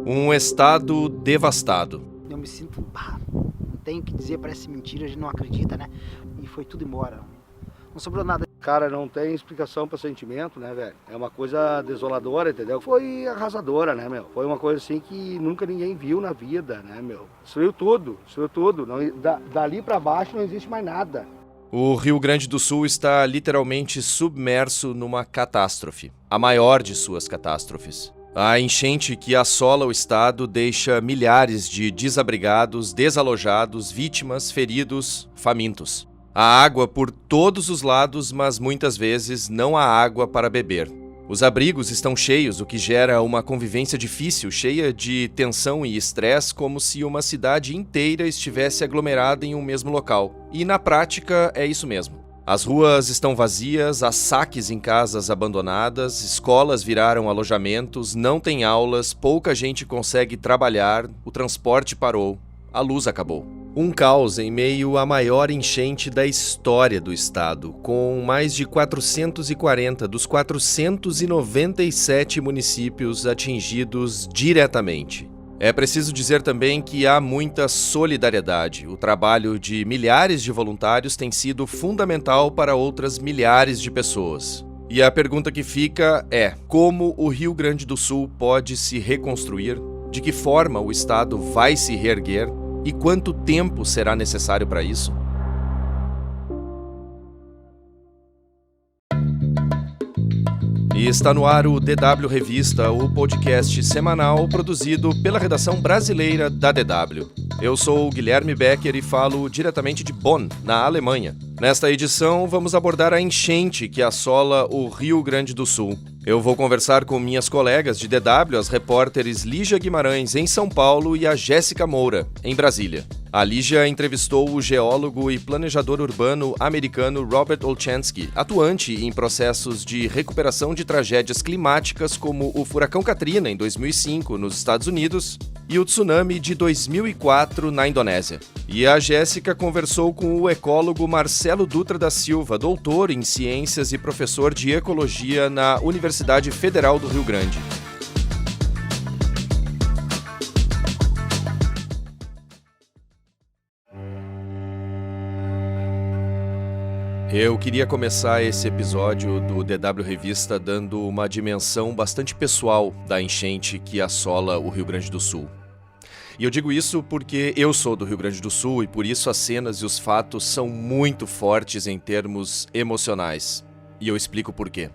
Um estado devastado. Eu me sinto, não tenho o que dizer, parece mentira, a gente não acredita, né? E foi tudo embora, não sobrou nada. Cara, não tem explicação para sentimento, né, velho? É uma coisa desoladora, entendeu? Foi arrasadora, né, meu? Foi uma coisa assim que nunca ninguém viu na vida, né, meu? Destruiu tudo. Não, dali para baixo não existe mais nada. O Rio Grande do Sul está literalmente submerso numa catástrofe, a maior de suas catástrofes. A enchente que assola o estado deixa milhares de desabrigados, desalojados, vítimas, feridos, famintos. Há água por todos os lados, mas muitas vezes não há água para beber. Os abrigos estão cheios, o que gera uma convivência difícil, cheia de tensão e estresse, como se uma cidade inteira estivesse aglomerada em um mesmo local. E na prática é isso mesmo. As ruas estão vazias, há saques em casas abandonadas, escolas viraram alojamentos, não tem aulas, pouca gente consegue trabalhar, o transporte parou, a luz acabou. Um caos em meio à maior enchente da história do estado, com mais de 440 dos 497 municípios atingidos diretamente. É preciso dizer também que há muita solidariedade. O trabalho de milhares de voluntários tem sido fundamental para outras milhares de pessoas. E a pergunta que fica é: como o Rio Grande do Sul pode se reconstruir? De que forma o estado vai se reerguer? E quanto tempo será necessário para isso? E está no ar o DW Revista, o podcast semanal produzido pela redação brasileira da DW. Eu sou o Guilherme Becker e falo diretamente de Bonn, na Alemanha. Nesta edição, vamos abordar a enchente que assola o Rio Grande do Sul. Eu vou conversar com minhas colegas de DW, as repórteres Lígia Guimarães, em São Paulo, e a Jéssica Moura, em Brasília. A Lígia entrevistou o geólogo e planejador urbano americano Robert Olchanski, atuante em processos de recuperação de tragédias climáticas como o furacão Katrina, em 2005, nos Estados Unidos, e o tsunami de 2004, na Indonésia. E a Jéssica conversou com o ecólogo Marcelo Dutra da Silva, doutor em ciências e professor de ecologia na Universidade Federal do Rio Grande. Eu queria começar esse episódio do DW Revista dando uma dimensão bastante pessoal da enchente que assola o Rio Grande do Sul. E eu digo isso porque eu sou do Rio Grande do Sul e por isso as cenas e os fatos são muito fortes em termos emocionais. E eu explico por quê.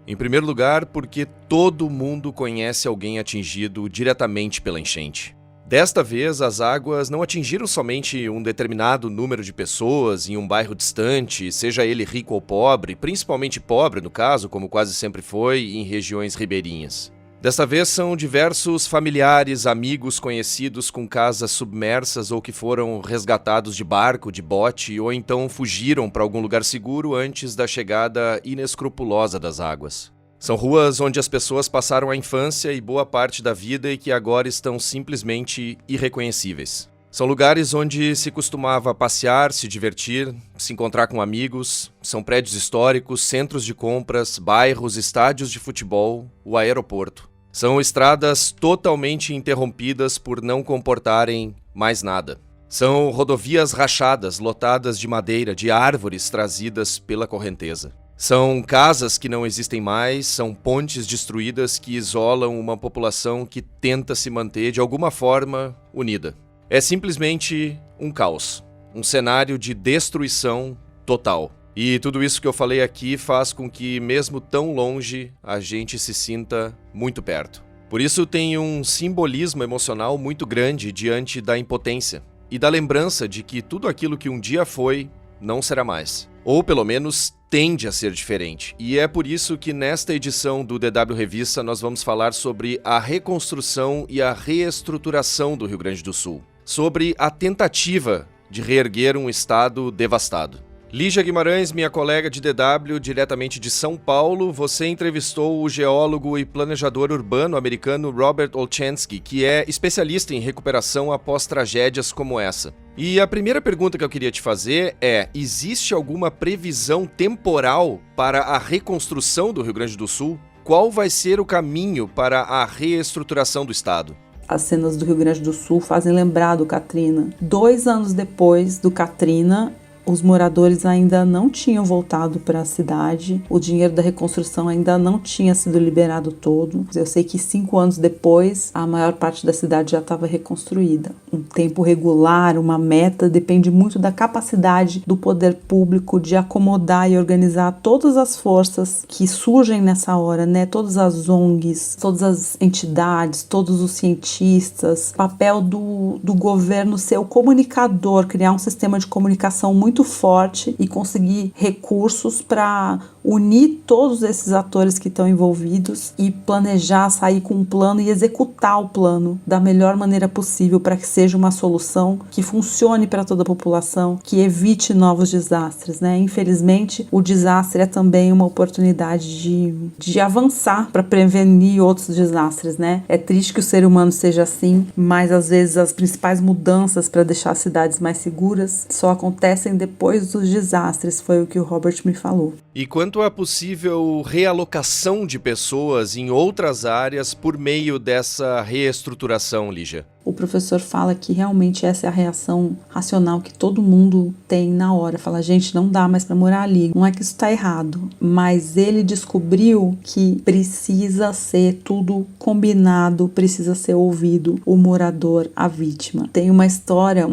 Em primeiro lugar, porque todo mundo conhece alguém atingido diretamente pela enchente. Desta vez, as águas não atingiram somente um determinado número de pessoas em um bairro distante, seja ele rico ou pobre, principalmente pobre no caso, como quase sempre foi, em regiões ribeirinhas. Desta vez são diversos familiares, amigos, conhecidos com casas submersas ou que foram resgatados de barco, de bote, ou então fugiram para algum lugar seguro antes da chegada inescrupulosa das águas. São ruas onde as pessoas passaram a infância e boa parte da vida e que agora estão simplesmente irreconhecíveis. São lugares onde se costumava passear, se divertir, se encontrar com amigos. São prédios históricos, centros de compras, bairros, estádios de futebol, o aeroporto. São estradas totalmente interrompidas por não comportarem mais nada. São rodovias rachadas, lotadas de madeira, de árvores trazidas pela correnteza. São casas que não existem mais, são pontes destruídas que isolam uma população que tenta se manter de alguma forma unida. É simplesmente um caos, um cenário de destruição total. E tudo isso que eu falei aqui faz com que, mesmo tão longe, a gente se sinta muito perto. Por isso tem um simbolismo emocional muito grande diante da impotência e da lembrança de que tudo aquilo que um dia foi não será mais. Ou pelo menos tende a ser diferente. E é por isso que nesta edição do DW Revista nós vamos falar sobre a reconstrução e a reestruturação do Rio Grande do Sul. Sobre a tentativa de reerguer um estado devastado. Lígia Guimarães, minha colega de DW, diretamente de São Paulo, você entrevistou o geólogo e planejador urbano americano Robert Olchanski, que é especialista em recuperação após tragédias como essa. E a primeira pergunta que eu queria te fazer é: existe alguma previsão temporal para a reconstrução do Rio Grande do Sul? Qual vai ser o caminho para a reestruturação do estado? as cenas do Rio Grande do Sul fazem lembrar do Katrina. 2 anos depois do Katrina, os moradores ainda não tinham voltado para a cidade, o dinheiro da reconstrução ainda não tinha sido liberado todo. Eu sei que 5 anos depois, a maior parte da cidade já estava reconstruída. Um tempo regular, uma meta, depende muito da capacidade do poder público de acomodar e organizar todas as forças que surgem nessa hora, né? Todas as ONGs, todas as entidades, todos os cientistas. O papel do governo ser o comunicador, criar um sistema de comunicação muito forte e conseguir recursos para unir todos esses atores que estão envolvidos e planejar, sair com um plano e executar o plano da melhor maneira possível para que seja uma solução que funcione para toda a população, que evite novos desastres, né? Infelizmente, o desastre é também uma oportunidade de avançar para prevenir outros desastres, né? É triste que o ser humano seja assim, mas às vezes as principais mudanças para deixar as cidades mais seguras só acontecem depois dos desastres, foi o que o Robert me falou. E quanto à possível realocação de pessoas em outras áreas por meio dessa reestruturação, Lígia? O professor fala que realmente essa é a reação racional que todo mundo tem na hora. Fala, gente, não dá mais para morar ali. Não é que isso está errado, mas ele descobriu que precisa ser tudo combinado, precisa ser ouvido o morador, a vítima. Tem uma história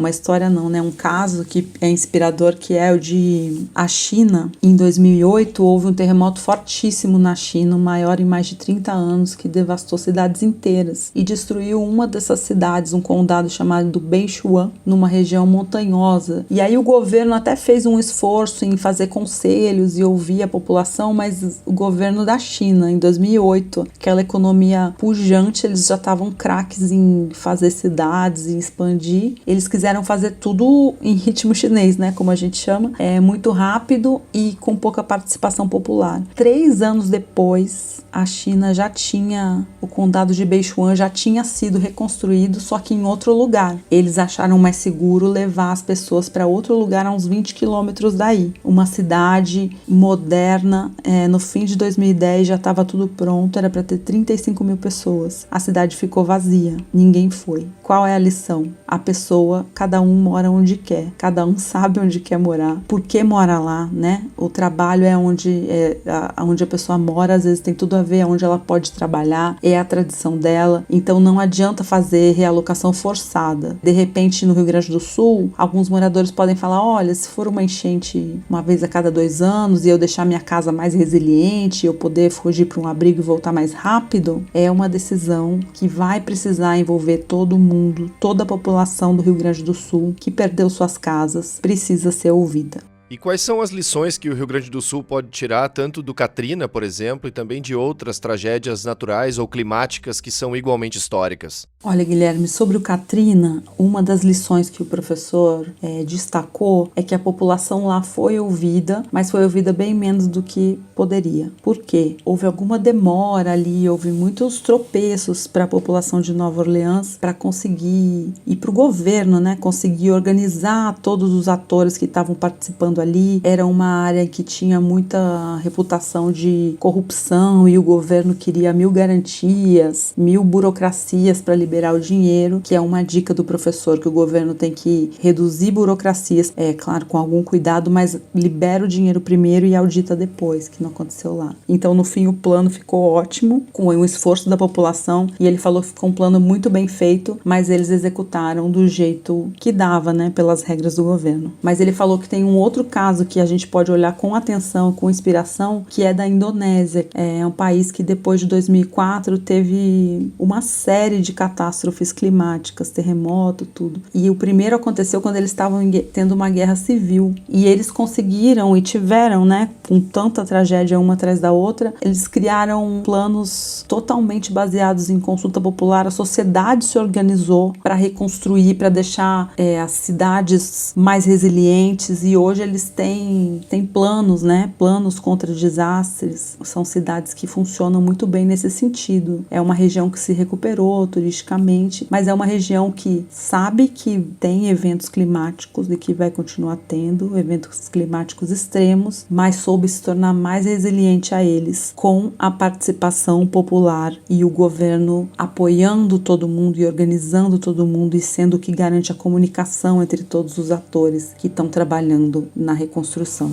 não, né? Um caso que é inspirador, que é o de a China. Em 2008, houve um terremoto fortíssimo na China, o maior em mais de 30 anos, que devastou cidades inteiras e destruiu uma dessas cidades, um condado chamado Beichuan, numa região montanhosa. E aí o governo até fez um esforço em fazer conselhos e ouvir a população, mas o governo da China, em 2008, aquela economia pujante, eles já estavam craques em fazer cidades e expandir. Eles quiseram fazer tudo em ritmo chinês, né, como a gente chama, muito rápido e com pouca participação popular. 3 anos depois, a China já tinha, o condado de Beichuan já tinha sido reconstruído, só que em outro lugar. Eles acharam mais seguro levar as pessoas para outro lugar a uns 20 quilômetros daí. Uma cidade moderna, no fim de 2010 já estava tudo pronto, era para ter 35 mil pessoas. A cidade ficou vazia, ninguém foi. Qual é a lição? A pessoa, cada um mora onde quer, cada um sabe onde quer morar, por que mora lá, né? O trabalho é onde a pessoa mora, às vezes tem tudo a ver onde ela pode trabalhar, é a tradição dela, então não adianta fazer realocação forçada. De repente, no Rio Grande do Sul, alguns moradores podem falar, olha, se for uma enchente uma vez a cada 2 anos e eu deixar minha casa mais resiliente, eu poder fugir para um abrigo e voltar mais rápido, é uma decisão que vai precisar envolver todo mundo, toda a população do Rio Grande do Sul que perdeu suas casas, precisa ser ouvida. E quais são as lições que o Rio Grande do Sul pode tirar tanto do Katrina, por exemplo, e também de outras tragédias naturais ou climáticas que são igualmente históricas? Olha, Guilherme, sobre o Katrina, uma das lições que o professor destacou é que a população lá foi ouvida, mas foi ouvida bem menos do que poderia. Por quê? Houve alguma demora ali, houve muitos tropeços para a população de Nova Orleans para conseguir, e para o governo, né, conseguir organizar todos os atores que estavam participando ali. Era uma área que tinha muita reputação de corrupção e o governo queria 1000 garantias, 1000 burocracias para liberar o dinheiro, que é uma dica do professor, que o governo tem que reduzir burocracias, claro, com algum cuidado, mas libera o dinheiro primeiro e audita depois, que não aconteceu lá. Então, no fim, o plano ficou ótimo, com o esforço da população, e ele falou que ficou um plano muito bem feito, mas eles executaram do jeito que dava, né, pelas regras do governo. Mas ele falou que tem um outro caso que a gente pode olhar com atenção, com inspiração, que é da Indonésia. É um país que depois de 2004 teve uma série de catástrofes climáticas, terremoto, tudo. E o primeiro aconteceu quando eles estavam tendo uma guerra civil. E eles conseguiram e tiveram, né, com tanta tragédia uma atrás da outra, eles criaram planos totalmente baseados em consulta popular. A sociedade se organizou para reconstruir, para deixar as cidades mais resilientes, e hoje eles eles têm planos, né? Planos contra desastres. São cidades que funcionam muito bem nesse sentido. É uma região que se recuperou turisticamente, mas é uma região que sabe que tem eventos climáticos e que vai continuar tendo eventos climáticos extremos, mas soube se tornar mais resiliente a eles com a participação popular e o governo apoiando todo mundo e organizando todo mundo e sendo o que garante a comunicação entre todos os atores que estão trabalhando na reconstrução.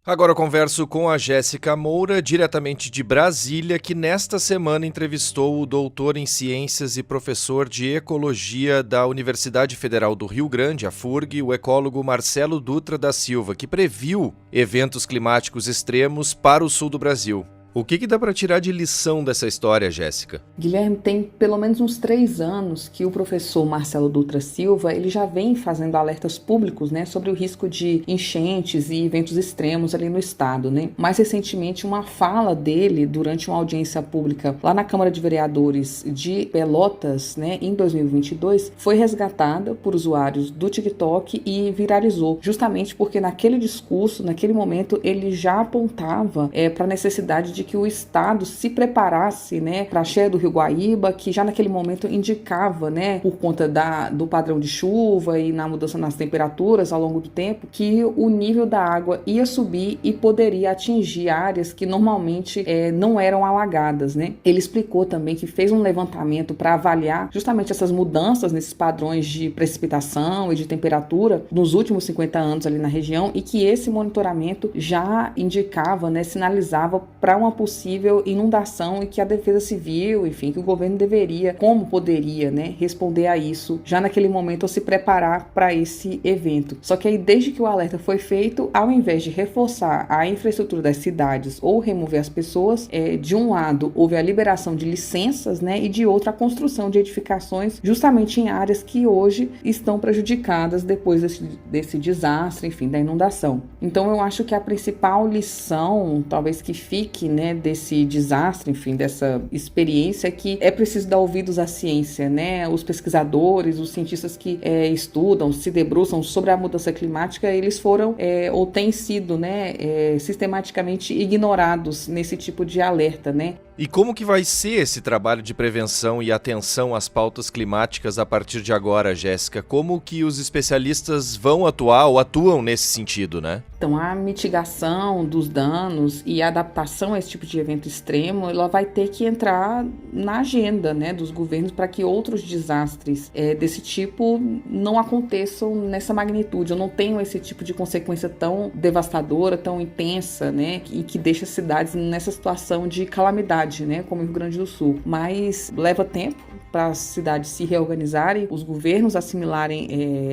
Agora eu converso com a Jéssica Moura, diretamente de Brasília, que nesta semana entrevistou o doutor em Ciências e professor de Ecologia da Universidade Federal do Rio Grande, a FURG, o ecólogo Marcelo Dutra da Silva, que previu eventos climáticos extremos para o sul do Brasil. O que dá para tirar de lição dessa história, Jéssica? Guilherme, tem pelo menos uns 3 anos que o professor Marcelo Dutra Silva ele já vem fazendo alertas públicos, né, sobre o risco de enchentes e eventos extremos ali no estado, né? Mais recentemente, uma fala dele durante uma audiência pública lá na Câmara de Vereadores de Pelotas, né, em 2022, foi resgatada por usuários do TikTok e viralizou, justamente porque naquele discurso, naquele momento, ele já apontava para a necessidade de que o estado se preparasse, né, para a cheia do Rio Guaíba, que já naquele momento indicava, né, por conta do padrão de chuva e na mudança nas temperaturas ao longo do tempo, que o nível da água ia subir e poderia atingir áreas que normalmente não eram alagadas, né. Ele explicou também que fez um levantamento para avaliar justamente essas mudanças nesses padrões de precipitação e de temperatura nos últimos 50 anos ali na região e que esse monitoramento já indicava, né, sinalizava para uma possível inundação e que a Defesa Civil, enfim, que o governo deveria, como poderia, né, responder a isso já naquele momento ou se preparar para esse evento. Só que aí, desde que o alerta foi feito, ao invés de reforçar a infraestrutura das cidades ou remover as pessoas, de um lado houve a liberação de licenças, né, e de outro a construção de edificações justamente em áreas que hoje estão prejudicadas depois desse desastre, enfim, da inundação. Então eu acho que a principal lição, talvez que fique, né, desse desastre, enfim, dessa experiência, que é preciso dar ouvidos à ciência, né? Os pesquisadores, os cientistas que estudam, se debruçam sobre a mudança climática, eles foram ou têm sido, né, sistematicamente ignorados nesse tipo de alerta, né? E como que vai ser esse trabalho de prevenção e atenção às pautas climáticas a partir de agora, Jéssica? Como que os especialistas vão atuar ou atuam nesse sentido, né? Então, a mitigação dos danos e a adaptação a esse tipo de evento extremo, ela vai ter que entrar na agenda, né, dos governos para que outros desastres desse tipo não aconteçam nessa magnitude, ou não tenham esse tipo de consequência tão devastadora, tão intensa, né, e que deixa as cidades nessa situação de calamidade, né, como o Rio Grande do Sul. Mas leva tempo para as cidades se reorganizarem, os governos assimilarem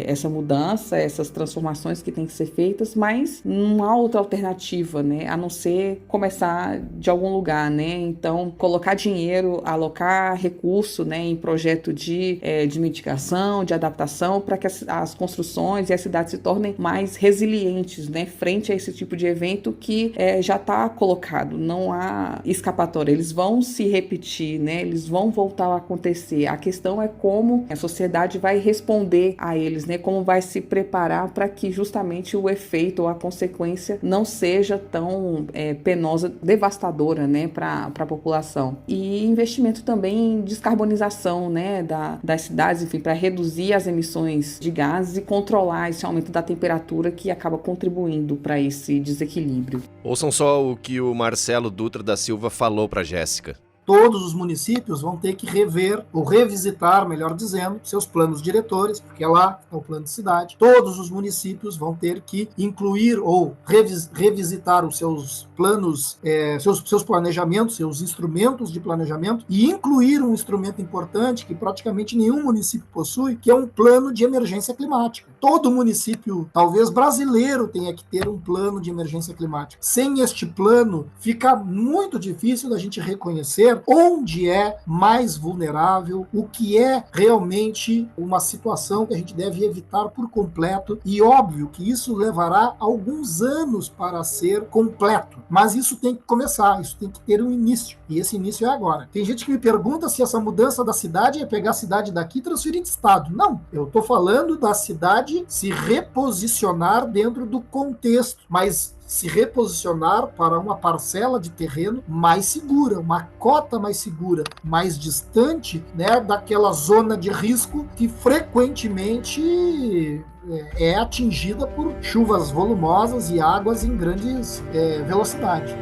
essa mudança, essas transformações que têm que ser feitas, mas não há outra alternativa, né, a não ser começar de algum lugar, né, então colocar dinheiro, alocar recurso, né, em projeto de mitigação, de adaptação, para que as construções e as cidades se tornem mais resilientes, né, frente a esse tipo de evento que já está colocado, não há escapatória, eles vão se repetir, né, eles vão voltar a acontecer. A questão é como a sociedade vai responder a eles, né? Como vai se preparar para que justamente o efeito ou a consequência não seja tão penosa, devastadora, né, para a população. E investimento também em descarbonização, né, das cidades, enfim, para reduzir as emissões de gases e controlar esse aumento da temperatura que acaba contribuindo para esse desequilíbrio. Ouçam só o que o Marcelo Dutra da Silva falou para a Jéssica. Todos os municípios vão ter que rever, ou revisitar, melhor dizendo, seus planos diretores, porque lá é o plano de cidade. Todos os municípios vão ter que incluir ou revisitar os seus planos, seus planejamentos, seus instrumentos de planejamento, e incluir um instrumento importante que praticamente nenhum município possui, que é um plano de emergência climática. Todo município, talvez brasileiro, tenha que ter um plano de emergência climática. Sem este plano, fica muito difícil da gente reconhecer ver onde é mais vulnerável, o que é realmente uma situação que a gente deve evitar por completo, e óbvio que isso levará alguns anos para ser completo, mas isso tem que começar, isso tem que ter um início, e esse início é agora. Tem gente que me pergunta se essa mudança da cidade é pegar a cidade daqui e transferir de estado. Não, eu estou falando da cidade se reposicionar dentro do contexto, mas se reposicionar para uma parcela de terreno mais segura, uma cota mais segura, mais distante, né, daquela zona de risco que frequentemente é atingida por chuvas volumosas e águas em grandes velocidades.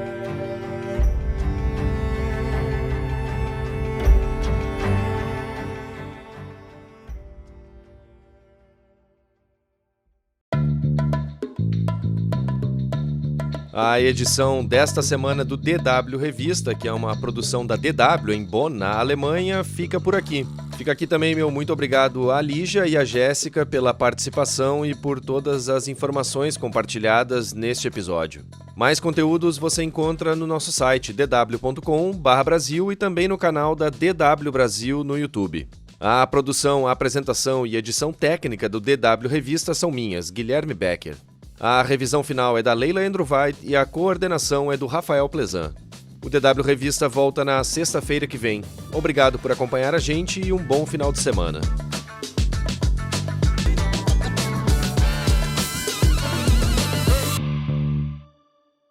A edição desta semana do DW Revista, que é uma produção da DW em Bonn, na Alemanha, fica por aqui. Fica aqui também meu muito obrigado à Lígia e à Jéssica pela participação e por todas as informações compartilhadas neste episódio. Mais conteúdos você encontra no nosso site dw.com/Brasil e também no canal da DW Brasil no YouTube. A produção, a apresentação e edição técnica do DW Revista são minhas, Guilherme Becker. A revisão final é da Leila Endruvaid e a coordenação é do Rafael Plezan. O DW Revista volta na sexta-feira que vem. Obrigado por acompanhar a gente e um bom final de semana.